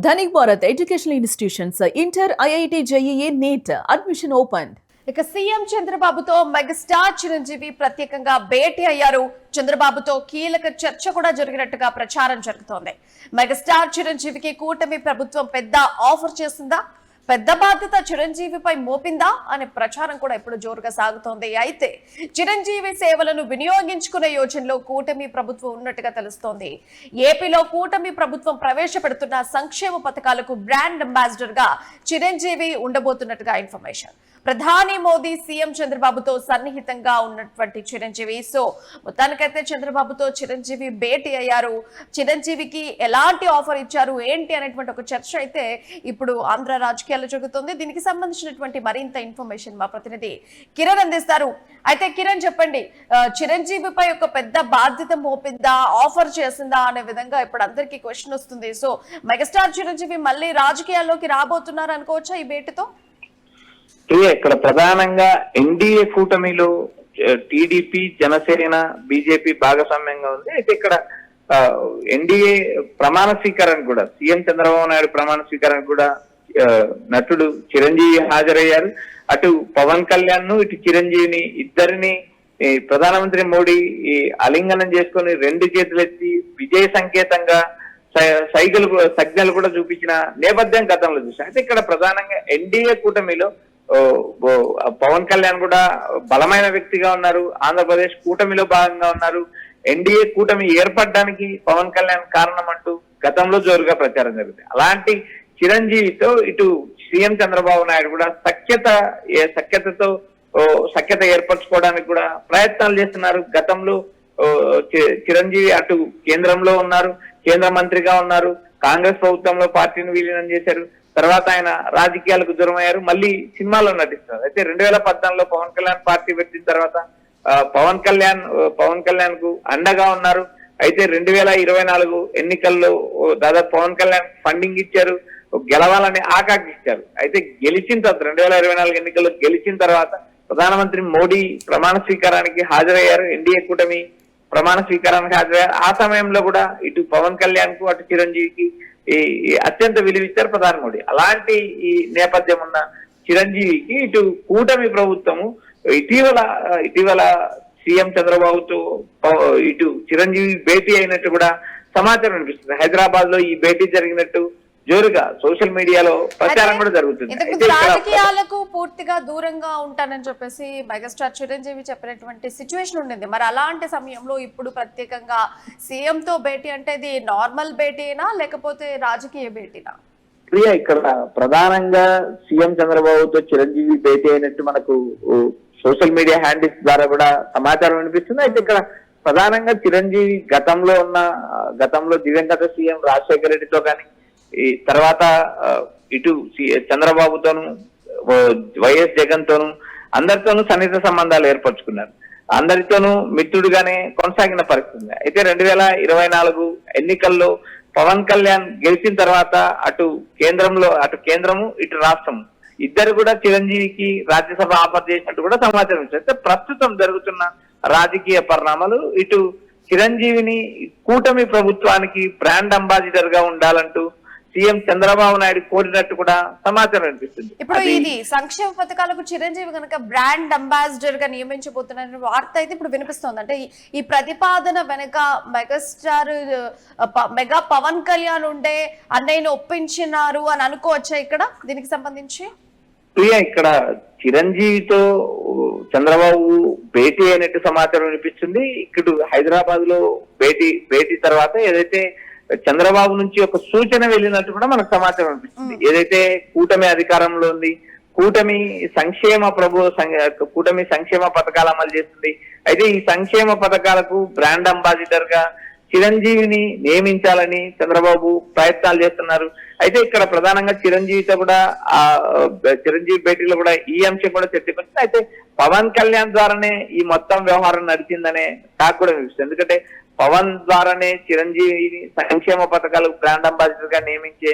Dhanik Bharat educational institutions inter IIT JEE NEET admission open. ఇక CM చంద్రబాబుతో megastar Chiranjeevi ప్రత్యేకంగా భేటీ అయ్యారు. చంద్రబాబుతో కీలక చర్చ కూడా జరిగినట్టుగా ప్రచారం జరుగుతోంది. మెగాస్టార్ చిరంజీవికి కూటమి ప్రభుత్వం పెద్ద ఆఫర్ చేసిందా, పెద్ద బాధ్యత చిరంజీవిపై మోపిందా అనే ప్రచారం కూడా ఇప్పుడు జోరుగా సాగుతోంది. అయితే చిరంజీవి సేవలను వినియోగించుకునే యోచనలో కూటమి ప్రభుత్వం ఉన్నట్టుగా తెలుస్తోంది. ఏపీలో కూటమి ప్రభుత్వం ప్రవేశపెడుతున్న సంక్షేమ పథకాలకు బ్రాండ్ అంబాసిడర్ గా చిరంజీవి ఉండబోతున్నట్టుగా ఇన్ఫర్మేషన్. ప్రధాని మోదీ సీఎం చంద్రబాబుతో సన్నిహితంగా ఉన్నటువంటి చిరంజీవి, సో మొత్తానికైతే చంద్రబాబుతో చిరంజీవి భేటీ అయ్యారు. చిరంజీవికి ఎలాంటి ఆఫర్ ఇచ్చారు ఏంటి అనేటువంటి ఒక చర్చ అయితే ఇప్పుడు ఆంధ్ర రాజకీయాల్లో జరుగుతుంది. దీనికి సంబంధించినటువంటి మరింత ఇన్ఫర్మేషన్ మా ప్రతినిధి కిరణ్ అందిస్తారు. అయితే కిరణ్ చెప్పండి, చిరంజీవిపై ఒక పెద్ద బాధ్యత మోపిందా, ఆఫర్ చేసిందా అనే విధంగా ఇప్పుడు అందరికీ క్వశ్చన్ వస్తుంది. సో మెగాస్టార్ చిరంజీవి మళ్ళీ రాజకీయాల్లోకి రాబోతున్నారు అనుకోవచ్చా ఈ భేటీతో? ఇక్కడ ప్రధానంగా ఎన్డీఏ కూటమిలో టీడీపీ, జనసేన, బీజేపీ భాగస్వామ్యంగా ఉంది. అయితే ఇక్కడ ఎన్డీఏ ప్రమాణ స్వీకారానికి కూడా సీఎం చంద్రబాబు నాయుడు ప్రమాణ స్వీకారానికి కూడా నటుడు చిరంజీవి హాజరయ్యారు. అటు పవన్ కళ్యాణ్ ను, ఇటు చిరంజీవిని ఇద్దరిని ప్రధానమంత్రి మోడీ ఆలింగనం చేసుకుని రెండు చేతులెత్తి విజయ సంకేతంగా సంజ్ఞలు కూడా చూపించిన నేపథ్యం గతంలో చూసాం. అయితే ఇక్కడ ప్రధానంగా ఎన్డీఏ కూటమిలో పవన్ కళ్యాణ్ కూడా బలమైన వ్యక్తిగా ఉన్నారు. ఆంధ్రప్రదేశ్ కూటమిలో భాగంగా ఉన్నారు. ఎన్డీఏ కూటమి ఏర్పడడానికి పవన్ కళ్యాణ్ కారణం అంటూ గతంలో జోరుగా ప్రచారం జరుగుతుంది. అలాంటి చిరంజీవితో ఇటు సీఎం చంద్రబాబు నాయుడు కూడా సఖ్యత ఏర్పరచుకోవడానికి కూడా ప్రయత్నాలు చేస్తున్నారు. గతంలో చిరంజీవి అటు కేంద్రంలో ఉన్నారు, కేంద్ర మంత్రిగా ఉన్నారు, కాంగ్రెస్ ప్రభుత్వంలో పార్టీని విలీనం చేశారు. తర్వాత ఆయన రాజకీయాలకు దూరం అయ్యారు, మళ్ళీ సినిమాలో నటిస్తున్నారు. అయితే 2014లో పవన్ కళ్యాణ్ పార్టీ పెట్టిన తర్వాత పవన్ కళ్యాణ్ కు అండగా ఉన్నారు. అయితే 2024 ఎన్నికల్లో దాదాపు పవన్ కళ్యాణ్ ఫండింగ్ ఇచ్చారు, గెలవాలని ఆకాంక్షించారు. అయితే గెలిచిన తర్వాత 2024 ఎన్నికల్లో గెలిచిన తర్వాత ప్రధానమంత్రి మోడీ ప్రమాణ స్వీకారానికి హాజరయ్యారు. ఎన్డీఏ కూటమి ప్రమాణ స్వీకారానికి హాజరయ్యారు. ఆ సమయంలో కూడా ఇటు పవన్ కళ్యాణ్ కు, అటు చిరంజీవికి అత్యంత విలువిచ్చారు ప్రధాని మోడీ. అలాంటి ఈ నేపథ్యం ఉన్న చిరంజీవికి ఇటు కూటమి ప్రభుత్వము ఇటీవల సీఎం చంద్రబాబుతో ఇటు చిరంజీవి భేటీ అయినట్టు కూడా సమాచారం అనిపిస్తుంది. హైదరాబాద్ లో ఈ భేటీ జరిగినట్టు జోరుగా సోషల్ మీడియాలో ప్రచారం కూడా జరుగుతుంది. రాజకీయాలకు పూర్తిగా దూరంగా ఉంటానని చెప్పేసి మెగాస్టార్ చిరంజీవి చెప్పినటువంటి సిచ్యువేషన్ ఉండింది. మరి అలాంటి సమయంలో ఇప్పుడు ప్రత్యేకంగా సీఎం తో భేటీ అంటే ఇది నార్మల్ భేటీనా లేకపోతే రాజకీయ భేటీనా? ప్రియా, ఇక్కడ ప్రధానంగా సీఎం చంద్రబాబుతో చిరంజీవి భేటీ అయినట్టు మనకు సోషల్ మీడియా హ్యాండిల్స్ ద్వారా కూడా సమాచారం అనిపిస్తుంది. అయితే ఇక్కడ ప్రధానంగా చిరంజీవి గతంలో దివంగత సీఎం రాజశేఖర రెడ్డితో కానీ, ఈ తర్వాత ఇటు చంద్రబాబుతోను, వైఎస్ జగన్ తోను అందరితోనూ సన్నిహిత సంబంధాలు ఏర్పరచుకున్నారు. అందరితోనూ మిత్రుడిగానే కొనసాగిన పరిస్థితి. అయితే 2024 ఎన్నికల్లో పవన్ కళ్యాణ్ గెలిచిన తర్వాత అటు కేంద్రము, ఇటు రాష్ట్రము ఇద్దరు కూడా చిరంజీవికి రాజ్యసభ ఆఫర్ చేసినట్టు కూడా సమాచారం ఇచ్చారు. అయితే ప్రస్తుతం జరుగుతున్న రాజకీయ పరిణామాలు ఇటు చిరంజీవిని కూటమి ప్రభుత్వానికి బ్రాండ్ అంబాసిడర్ గా ఉండాలంటూ సీఎం చంద్రబాబు నాయుడు కోరినట్టు కూడా సమాచారం అనిపిస్తుంది. ఇప్పుడు ఇది సంక్షేమ పథకాలకు చిరంజీవి కనుక బ్రాండ్ అంబాసిడర్ గా నియమించబోతున్న వార్త అయితే ఇప్పుడు వినిపిస్తోంది. అంటే ఈ ప్రతిపాదన వెనక మెగా పవన్ కళ్యాణ్ ఉండే అన్నయ్యను ఒప్పించినారు అని అనుకోవచ్చా ఇక్కడ దీనికి సంబంధించి? ప్రియా, ఇక్కడ చిరంజీవితో చంద్రబాబు భేటీ అయినట్టు సమాచారం వినిపిస్తుంది. ఇక్కడ హైదరాబాద్ లో భేటీ తర్వాత ఏదైతే చంద్రబాబు నుంచి ఒక సూచన వెళ్ళినట్టు కూడా మనకు సమాచారం అనిపిస్తుంది. ఏదైతే కూటమి అధికారంలో ఉంది, కూటమి సంక్షేమ పథకాలు అమలు చేస్తుంది. అయితే ఈ సంక్షేమ పథకాలకు బ్రాండ్ అంబాసిడర్ గా చిరంజీవిని నియమించాలని చంద్రబాబు ప్రయత్నాలు చేస్తున్నారు. అయితే ఇక్కడ ప్రధానంగా చిరంజీవితో కూడా చిరంజీవి భేటీలో కూడా ఈ అంశం కూడా చర్చకొచ్చింది. అయితే పవన్ కళ్యాణ్ ద్వారానే ఈ మొత్తం వ్యవహారం నడిచిందనే టాక్ కూడా వినిపిస్తుంది. ఎందుకంటే పవన్ ద్వారానే చిరంజీవిని సంక్షేమ పథకాలకు బ్రాండ్ అంబాసిడర్ గా నియమించే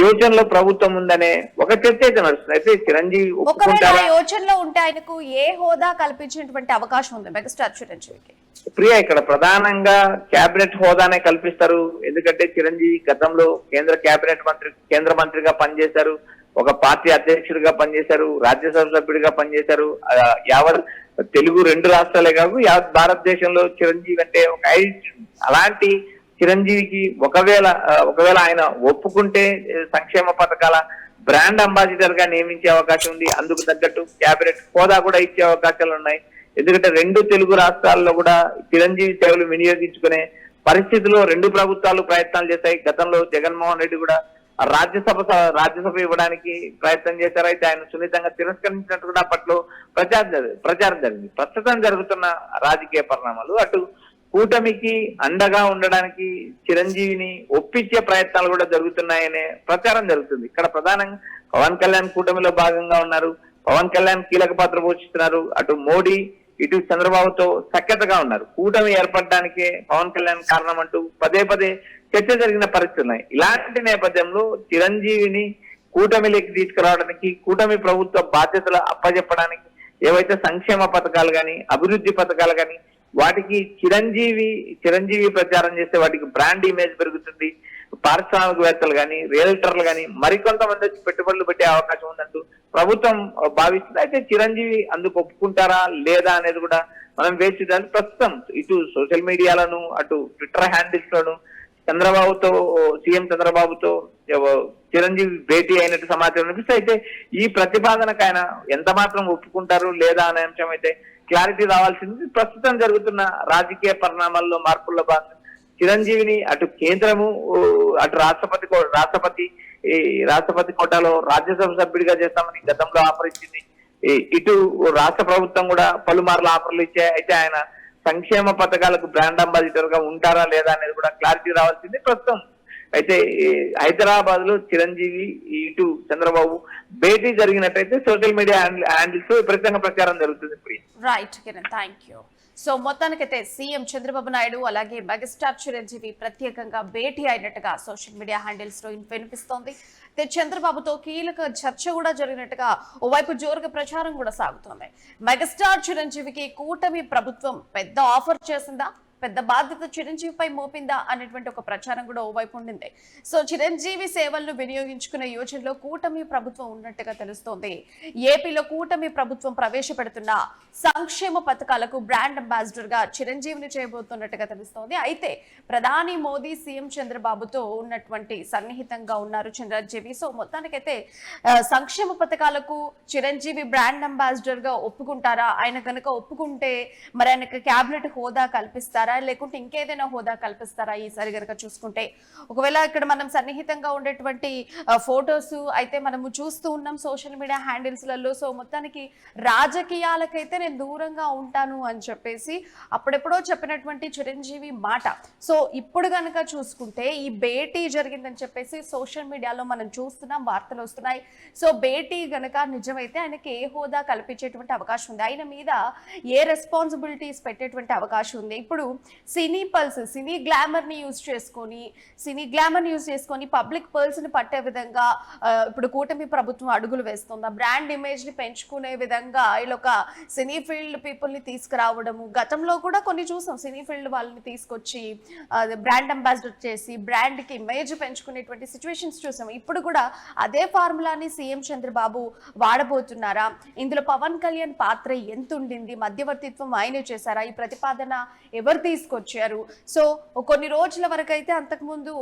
యోచనలో ప్రభుత్వం ఉందనే ఒక చర్చ అయితే నడుస్తుంది. అయితే చిరంజీవి ఒకవేళ ఒప్పుకుంటారా? యోచనలో ఉంటే ఆయనకు ఏ హోదా కల్పించేటువంటి అవకాశం ఉంది మెగాస్టార్ చిరంజీవికి? ప్రియా, ఇక్కడ ప్రధానంగా కేబినెట్ హోదానే కల్పిస్తారు. ఎందుకంటే చిరంజీవి గతంలో కేంద్ర మంత్రిగా పనిచేశారు, ఒక పార్టీ అధ్యక్షుడిగా పనిచేశారు, రాజ్యసభ సభ్యుడిగా పనిచేశారు. యావత్ తెలుగు 2 రాష్ట్రాలే కాదు యావత్ భారతదేశంలో చిరంజీవి అంటే ఒక ఐడెంటిటీ. అలాంటి చిరంజీవికి ఒకవేళ ఆయన ఒప్పుకుంటే సంక్షేమ పథకాల బ్రాండ్ అంబాసిడర్ గా నియమించే అవకాశం ఉంది. అందుకు తగ్గట్టు కేబినెట్ హోదా కూడా ఇచ్చే అవకాశాలు ఉన్నాయి. ఎందుకంటే 2 తెలుగు రాష్ట్రాల్లో కూడా చిరంజీవి సేవలు వినియోగించుకునే పరిస్థితిలో 2 ప్రభుత్వాలు ప్రయత్నాలు చేశాయి. గతంలో జగన్మోహన్ రెడ్డి కూడా రాజ్యసభ ఇవ్వడానికి ప్రయత్నం చేశారు. అయితే ఆయన సున్నితంగా తిరస్కరించినట్టు కూడా అప్పట్లో ప్రచారం జరిగింది. ప్రస్తుతం జరుగుతున్న రాజకీయ పరిణామాలు అటు కూటమికి అండగా ఉండడానికి చిరంజీవిని ఒప్పించే ప్రయత్నాలు కూడా జరుగుతున్నాయనే ప్రచారం జరుగుతుంది. ఇక్కడ ప్రధానంగా పవన్ కళ్యాణ్ కూటమిలో భాగంగా ఉన్నారు. పవన్ కళ్యాణ్ కీలక పాత్ర పోషిస్తున్నారు. అటు మోడీ ఇటు చంద్రబాబుతో సఖ్యతగా ఉన్నారు. కూటమి ఏర్పడడానికే పవన్ కళ్యాణ్ కారణం అంటూ పదే చర్చ జరిగిన పరిస్థితులు ఉన్నాయి. ఇలాంటి నేపథ్యంలో చిరంజీవిని కూటమిలోకి తీసుకురావడానికి, కూటమి ప్రభుత్వ బాధ్యతలు అప్పచెప్పడానికి ఏవైతే సంక్షేమ పథకాలు కానీ అభివృద్ధి పథకాలు కానీ వాటికి చిరంజీవి ప్రచారం చేస్తే వాటికి బ్రాండ్ ఇమేజ్ పెరుగుతుంది. పారిశ్రామికవేత్తలు కానీ రియల్టర్లు కానీ మరికొంతమంది వచ్చి పెట్టుబడులు పెట్టే అవకాశం ఉందంటూ ప్రభుత్వం భావిస్తుంది. అయితే చిరంజీవి అందుకు ఒప్పుకుంటారా లేదా అనేది కూడా మనం వేచి చూడాలి. ప్రస్తుతం ఇటు సోషల్ మీడియాలను అటు ట్విట్టర్ హ్యాండిల్స్ లోను సీఎం చంద్రబాబుతో చిరంజీవి భేటీ అయినట్టు సమాచారం అనిపిస్తే, అయితే ఈ ప్రతిపాదనకు ఆయన ఎంత మాత్రం ఒప్పుకుంటారు లేదా అనే అంశం అయితే క్లారిటీ రావాల్సింది. ప్రస్తుతం జరుగుతున్న రాజకీయ పరిణామాల్లో మార్పుల్లో భాగంగా చిరంజీవిని అటు కేంద్రము అటు రాష్ట్రపతి కోటాలో రాజ్యసభ సభ్యుడిగా చేస్తామని గతంలో ఆఫర్ ఇచ్చింది. ఇటు రాష్ట్ర ప్రభుత్వం కూడా పలుమార్లు ఆఫర్లు ఇచ్చాయి. అయితే ఆయన సంక్షేమ పథకాలకు బ్రాండ్ అంబాసిడర్ గా ఉంటారా లేదా అనేది కూడా క్లారిటీ రావాల్సింది. ప్రస్తుతం అయితే హైదరాబాద్ లో చిరంజీవి ఇటు చంద్రబాబు భేటీ జరిగినట్టయితే సోషల్ మీడియా హ్యాండిల్స్ విపరీతంగా ప్రచారం జరుగుతుంది. Right Kiran, thank you. So మొత్తానికైతే సీఎం చంద్రబాబు నాయుడు అలాగే మెగాస్టార్ చిరంజీవి ప్రత్యేకంగా భేటీ అయినట్టుగా సోషల్ మీడియా హ్యాండిల్స్ లో వినిపిస్తోంది. చంద్రబాబుతో కీలక చర్చ కూడా జరిగినట్టుగా ఓవైపు జోరుగా ప్రచారం కూడా సాగుతోంది. మెగాస్టార్ చిరంజీవికి కూటమి ప్రభుత్వం పెద్ద ఆఫర్ చేసిందా, పెద్ద బాధ్యత చిరంజీవిపై మోపిందా అనేటువంటి ఒక ప్రచారం కూడా ఓవైపు ఉండింది. సో చిరంజీవి సేవలను వినియోగించుకునే యోచనలో కూటమి ప్రభుత్వం ఉన్నట్టుగా తెలుస్తోంది. ఏపీలో కూటమి ప్రభుత్వం ప్రవేశపెడుతున్న సంక్షేమ పథకాలకు బ్రాండ్ అంబాసిడర్ గా చిరంజీవిని చేయబోతున్నట్టుగా తెలుస్తోంది. అయితే ప్రధాని మోదీ సీఎం చంద్రబాబుతో ఉన్నటువంటి సన్నిహితంగా ఉన్నారు చిరంజీవి. సో మొత్తానికైతే సంక్షేమ పథకాలకు చిరంజీవి బ్రాండ్ అంబాసిడర్ గా ఒప్పుకుంటారా? ఆయన కనుక ఒప్పుకుంటే మరి ఆయనకు క్యాబినెట్ హోదా కల్పిస్తారా, లేకుంటే ఇంకేదైనా హోదా కల్పిస్తారా ఈసారి గనక చూసుకుంటే? ఒకవేళ ఇక్కడ మనం సన్నిహితంగా ఉండేటువంటి ఫొటోస్ అయితే మనము చూస్తూ ఉన్నాం సోషల్ మీడియా హ్యాండిల్స్ లలో. సో మొత్తానికి రాజకీయాలకైతే నేను దూరంగా ఉంటాను అని చెప్పేసి అప్పుడెప్పుడో చెప్పినటువంటి చిరంజీవి మాట. సో ఇప్పుడు గనక చూసుకుంటే ఈ భేటీ జరిగిందని చెప్పేసి సోషల్ మీడియాలో మనం చూస్తున్నాం, వార్తలు వస్తున్నాయి. సో భేటీ గనక నిజమైతే ఆయనకి ఏ హోదా కల్పించేటువంటి అవకాశం ఉంది, ఆయన మీద ఏ రెస్పాన్సిబిలిటీస్ పెట్టేటువంటి అవకాశం ఉంది? ఇప్పుడు సినీ పల్స్, సినీ గ్లామర్ ని యూజ్ చేసుకొని పబ్లిక్ పల్స్ ని పట్టే విధంగా ఇప్పుడు కూటమి ప్రభుత్వం అడుగులు వేస్తుందా? బ్రాండ్ ఇమేజ్ ని పెంచుకునే విధంగా ఇలా ఒక సినీ ఫీల్డ్ పీపుల్ ని తీసుకురావడము, గతంలో కూడా కొన్ని చూసాం. సినీ ఫీల్డ్ వాళ్ళని తీసుకొచ్చి బ్రాండ్ అంబాసిడర్ చేసి బ్రాండ్ కి ఇమేజ్ పెంచుకునేటువంటి సిచ్యువేషన్స్ చూసాం. ఇప్పుడు కూడా అదే ఫార్ములాని సీఎం చంద్రబాబు వాడబోతున్నారా? ఇందులో పవన్ కళ్యాణ్ పాత్ర ఎంత ఉండింది? మధ్యవర్తిత్వం ఆయనే చేశారా? ఈ ప్రతిపాదన ఎవరు తీసుకొచ్చారు? సో కొన్ని రోజుల వరకు అయితే అంతకుముందు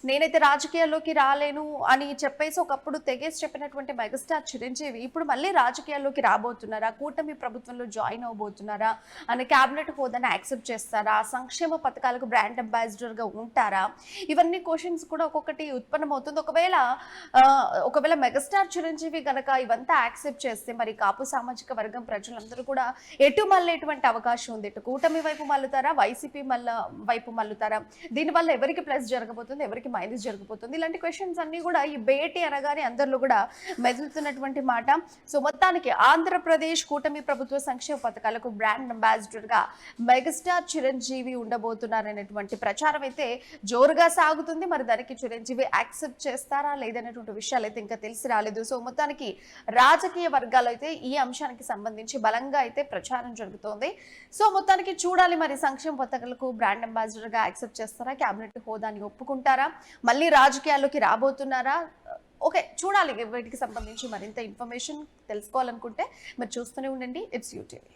నేనైతే రాజకీయాల్లోకి రాలేను అని చెప్పేసి ఒకప్పుడు తెగేసి చెప్పినటువంటి మెగాస్టార్ చిరంజీవి ఇప్పుడు మళ్ళీ రాజకీయాల్లోకి రాబోతున్నారా? కూటమి ప్రభుత్వంలో జాయిన్ అవబోతున్నారా? అని క్యాబినెట్ హోదాను యాక్సెప్ట్ చేస్తారా? సంక్షేమ పథకాలకు బ్రాండ్ అంబాసిడర్ గా ఉంటారా? ఇవన్నీ క్వశ్చన్స్ కూడా ఒక్కొక్కటి ఉత్పన్నమవుతుంది. ఒకవేళ మెగాస్టార్ చిరంజీవి గనక ఇవంతా యాక్సెప్ట్ చేస్తే మరి కాపు సామాజిక వర్గం ప్రజలందరూ కూడా ఎటు మళ్ళేటువంటి అవకాశం ఉంది? ఇటు కూటమి వైపు మళ్ళుతారా, వైసీపీ వైసీపీ వైపు మల్లుతారా? దీనివల్ల ఎవరికి ప్లస్ జరగబోతుంది, ఎవరికి మైనస్ జరగబోతుంది? ఇలాంటి క్వశ్చన్స్ అన్ని కూడా ఈ భేటీ అనగానే అందరిలో కూడా మెదులుతున్నటువంటి మాట. సో మొత్తానికి ఆంధ్రప్రదేశ్ కూటమి ప్రభుత్వ సంక్షేమ పథకాలకు బ్రాండ్ అంబాసిడర్ గా మెగాస్టార్ చిరంజీవి ఉండబోతున్నారనేటువంటి ప్రచారం అయితే జోరుగా సాగుతుంది. మరి దానికి చిరంజీవి యాక్సెప్ట్ చేస్తారా లేదనేటువంటి విషయాలు అయితే ఇంకా తెలిసి రాలేదు. సో మొత్తానికి రాజకీయ వర్గాలు అయితే ఈ అంశానికి సంబంధించి బలంగా అయితే ప్రచారం జరుగుతోంది. సో మొత్తానికి చూడాలి, మరి సంక్షేమ పథకాలకు బ్రాండ్ అంబాసిడర్ గా యాక్సెప్ట్ చేస్తారా, కేబినెట్ హోదాని ఒప్పుకుంటారా, మళ్ళీ రాజకీయాల్లోకి రాబోతున్నారా? ఓకే, చూడాలి. వీటికి సంబంధించి మరింత ఇన్ఫర్మేషన్ తెలుసుకోవాలనుకుంటే మరి చూస్తూనే ఉండండి ఇట్స్ యూటీవీ.